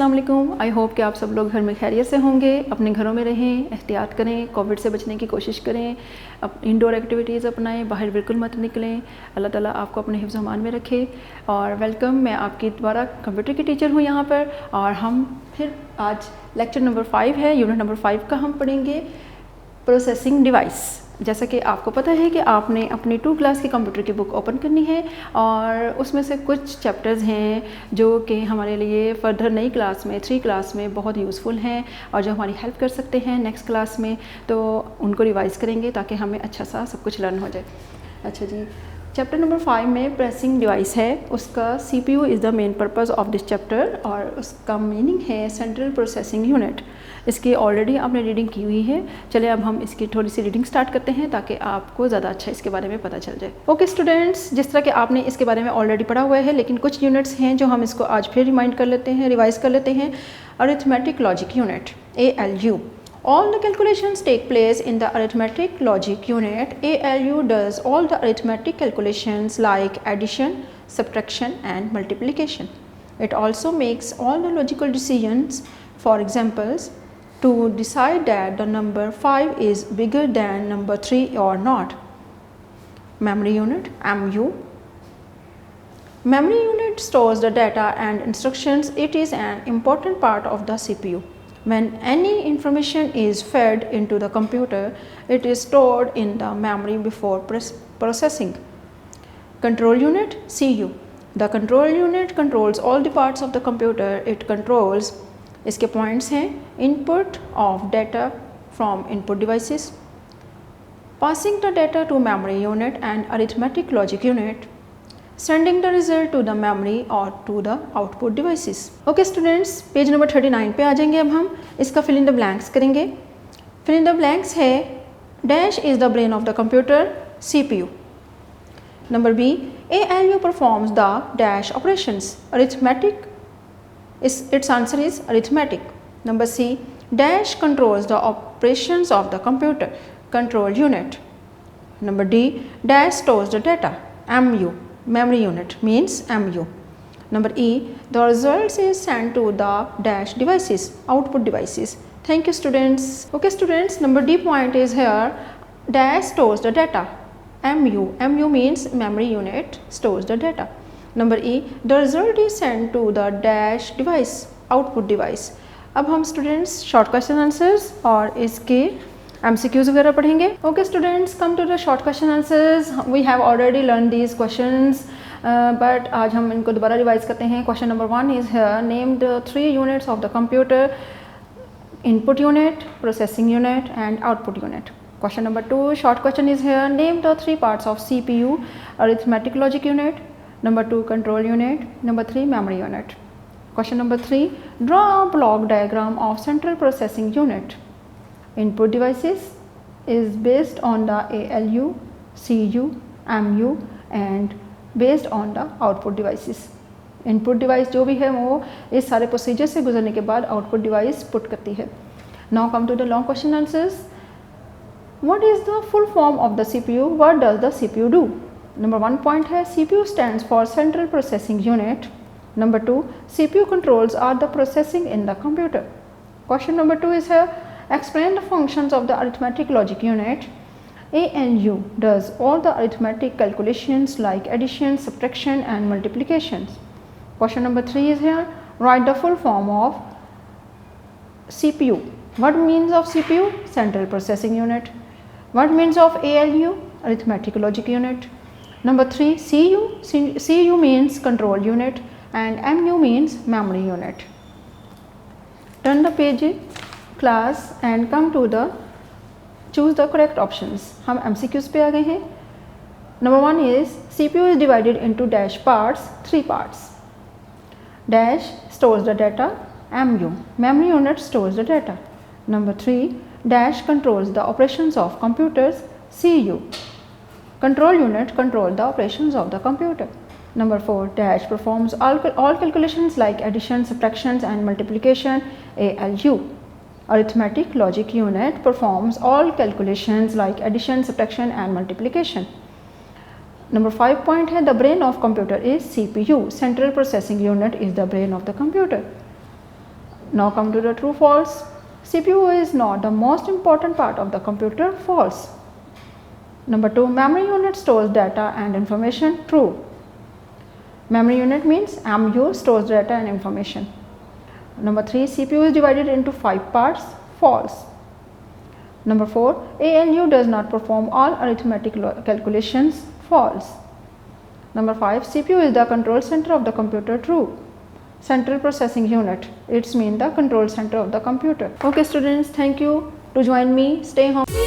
अस्सलाम वालेकुम। I hope कि आप सब लोग घर में खैरियत से होंगे, अपने घरों में रहें, एहतियात करें, कोविड से बचने की कोशिश करें, इंडोर एक्टिविटीज़ अपनाएं, बाहर बिल्कुल मत निकलें। अल्लाह ताला आपको अपने हिफ्ज़ अमान में रखे। और वेलकम, मैं आपकी दोबारा कंप्यूटर की टीचर हूँ यहाँ पर, और हम फिर आज लेक्चर नंबर 5 है, यूनिट नंबर 5 का हम पढ़ेंगे प्रोसेसिंग डिवाइस। जैसा कि आपको पता है कि आपने अपनी 2 क्लास की कंप्यूटर की बुक ओपन करनी है, और उसमें से कुछ चैप्टर्स हैं जो कि हमारे लिए फर्दर नई क्लास में 3 क्लास में बहुत यूज़फुल हैं और जो हमारी हेल्प कर सकते हैं नेक्स्ट क्लास में, तो उनको रिवाइज़ करेंगे ताकि हमें अच्छा सा सब कुछ लर्न हो जाए। अच्छा जी, चैप्टर नंबर 5 में प्रेसिंग डिवाइस है, उसका CPU is the main purpose of this chapter, और उसका मीनिंग है सेंट्रल प्रोसेसिंग यूनिट। इसकी ऑलरेडी आपने रीडिंग की हुई है। चलिए अब हम इसकी थोड़ी सी रीडिंग स्टार्ट करते हैं ताकि आपको ज़्यादा अच्छा इसके बारे में पता चल जाए। ओके स्टूडेंट्स, जिस तरह कि आपने इसके बारे में ऑलरेडी पढ़ा हुआ है, लेकिन कुछ यूनिट्स हैं जो हम इसको आज फिर रिमाइंड कर लेते हैं, रिवाइज कर लेते हैं। Arithmetic logic unit ALU. All the calculations take place in the arithmetic logic unit. ALU does all the arithmetic calculations like addition, subtraction and multiplication. It also makes all the logical decisions. For examples, to decide that the number 5 is bigger than number 3 or not. Memory unit MU. Memory unit stores the data and instructions. It is an important part of the CPU. When any information is fed into the computer, it is stored in the memory before processing. Control unit CU. The control unit controls all the parts of the computer. It controls, इसके points हैं, input of data from input devices, passing the data to memory unit and arithmetic logic unit, sending the result to the memory or to the output devices. Okay students, page number 39 पे आ जाएंगे। अब हम इसका fill in the blanks करेंगे। Fill in the blanks है, dash is the brain of the computer, CPU. Number B, ALU performs the dash operations, arithmetic. Its answer is arithmetic. Number C, dash controls the operations of the computer, control unit. Number D, dash stores the data, MU. Memory unit means MU. Number E, the results is sent to the dash devices, output devices. Thank you students. Okay students, number D point is here, dash stores the data, MU. MU means memory unit stores the data. Number E, the result is sent to the dash device, output device. अब हम students short question answers और इसके MCQs वगैरह पढ़ेंगे। Okay students, come to the short question answers. We have already learn these questions, but आज हम इनको दोबारा रिवाइज करते हैं। Question number 1 is here, name the 3 units of the computer, input unit, processing unit and output unit. Question number 2 short question is here, name the 3 parts of CPU, arithmetic logic unit. Number 2 control unit. Number 3 memory unit. Question number 3, draw a block diagram of central processing unit. Input devices is based on the ALU, CU, MU and based on the output devices. Input device जो भी है वो इस सारे procedure से गुजरने के बाद output device पुट करती है। Now come to the long question answers. What is the full form of the CPU? What does the CPU do? Number 1 point है, CPU stands for Central Processing Unit. Number 2, CPU controls are the processing in the computer. Question number 2 is here, explain the functions of the arithmetic logic unit. ALU does all the arithmetic calculations like addition, subtraction and multiplications. Question number 3 is here, write the full form of CPU. What means of CPU? Central Processing Unit. What means of ALU? Arithmetic Logic Unit. Number 3, CU. CU means Control Unit and MU means Memory Unit. Turn the page class and come to the choose the correct options. हम MCQs पे आ गए हैं। Number 1 is, CPU is divided into dash parts, 3 parts. Dash stores the data, MU. Memory unit stores the data. Number 3, dash controls the operations of computers, CU. Control unit control the operations of the computer. Number 4, dash performs all calculations like addition, subtractions and multiplication, ALU. Arithmetic logic unit performs all calculations like addition, subtraction and multiplication. Number 5 point है, the brain of computer is CPU. Central processing unit is the brain of the computer. Now come to the true false. CPU is not the most important part of the computer. False. Number 2, memory unit stores data and information. True. Memory unit means MU stores data and information. Number 3, CPU is divided into 5 parts. False. Number 4, ALU does not perform all arithmetic calculations. False. Number 5, CPU is the control center of the computer. True. Central processing unit, it's mean the control center of the computer. Okay students, thank you to join me. Stay home.